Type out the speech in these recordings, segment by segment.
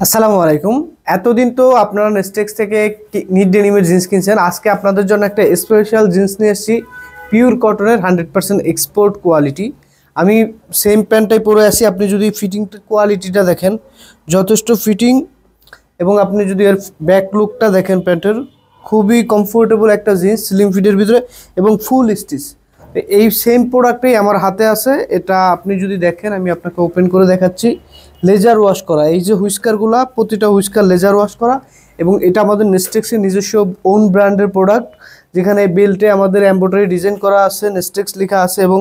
আসসালামু আলাইকুম। এতদিন তো আপনারা নেস্টেক্স থেকে নিট ডেনিমের জিন্স কিনছেন। আজকে আপনাদের জন্য একটা স্পেশাল জিন্স নিয়ে এসেছি, পিওর কটনের 100% এক্সপোর্ট কোয়ালিটি। আমি সেম প্যান্টটাই পরে আছি। আপনি যদি ফিটিং কোয়ালিটিটা দেখেন, যথেষ্ট ফিটিং, এবং আপনি যদি এর ব্যাক লুকটা দেখেন প্যান্টের, খুবই কমফোর্টেবল একটা জিন্স, স্লিম ফিটের ভিতরে এবং ফুল স্টিচ। এই সেম প্রোডাক্টই আমার হাতে আছে। এটা আপনি যদি দেখেন, আমি আপনাকে ওপেন করে দেখাচ্ছি। লেজার ওয়াশ করা, এই যে হুইস্কারগুলা, প্রতিটা হুইস্কার লেজার ওয়াশ করা, এবং এটা আমাদের নেস্টেক্সের নিজস্ব ওন ব্র্যান্ডের প্রোডাক্ট, যেখানে বেল্টে আমাদের এমব্রয়ডারি ডিজাইন করা আছে, নেস্টেক্স লেখা আছে, এবং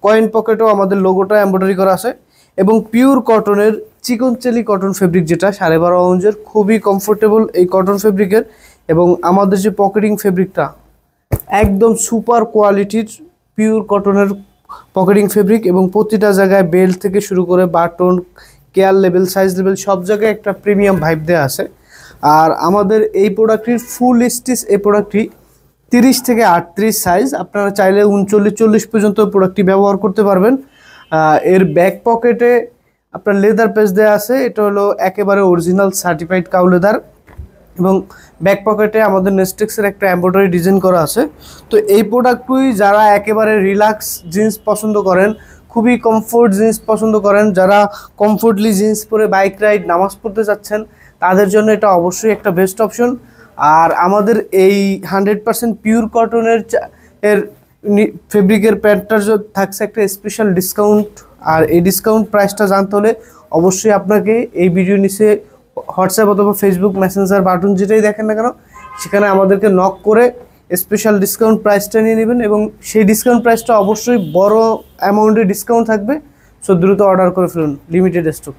কয়েন পকেটও আমাদের লোগোটা এমব্রয়ডারি করা আছে। এবং পিওর কটনের চিকন চেলি কটন ফেব্রিক, যেটা 12.5 আউন্সের, খুবই কমফোর্টেবল এই কটন ফেব্রিকের। এবং আমাদের যে পকেটিং ফেব্রিকটা একদম সুপার কোয়ালিটির পিওর কটনের পকেটিং ফেব্রিক, এবং প্রতিটা জায়গায় বেল্ট থেকে শুরু করে button, care level, size level, সব জায়গায় একটা প্রিমিয়াম ভাইব দেওয়া আছে। আর আমাদের এই প্রোডাক্টটির ফুল স্টিচ, এই প্রোডাক্টটি 30 থেকে 38 সাইজ, আপনারা চাইলে 39-40 পর্যন্ত প্রোডাক্টটি ব্যবহার করতে পারবেন। এর ব্যাক পকেটে আপনার লেদার পেজ দেওয়া আছে, এটা হলো একেবারে অরিজিনাল সার্টিফাইড কাউ লেদার, এবং ব্যাক পকেটে আমাদের নেস্টেক্সের একটা এমব্রয়ডারি ডিজাইন করা আছে। তো এই প্রোডাক্টগুলি যারা একেবারে রিল্যাক্স জিন্স পছন্দ করেন, খুবই কমফোর্ট জিন্স পছন্দ করেন, যারা কমফোর্টলি জিন্স পরে বাইক রাইড, নামাজ পড়তে চাচ্ছেন, তাদের জন্য এটা অবশ্যই একটা বেস্ট অপশন। আর আমাদের এই 100% পিওর কটনের এর ফেব্রিকের প্যান্টটার থাকছে একটা স্পেশাল ডিসকাউন্ট। আর এই ডিসকাউন্ট প্রাইসটা জানতে হলে অবশ্যই আপনাকে এই ভিডিও নিচে হোয়াটসঅ্যাপ অথবা ফেসবুক মেসেঞ্জার বাটন যেটাই দেখেন না কেন, সেখানে আমাদেরকে নক করে স্পেশাল ডিসকাউন্ট প্রাইসটা নিয়ে নেবেন, এবং সেই ডিসকাউন্ট প্রাইসটা অবশ্যই বড় অ্যামাউন্টের ডিসকাউন্ট থাকবে। সো দ্রুত অর্ডার করে ফেলুন, লিমিটেড স্টক।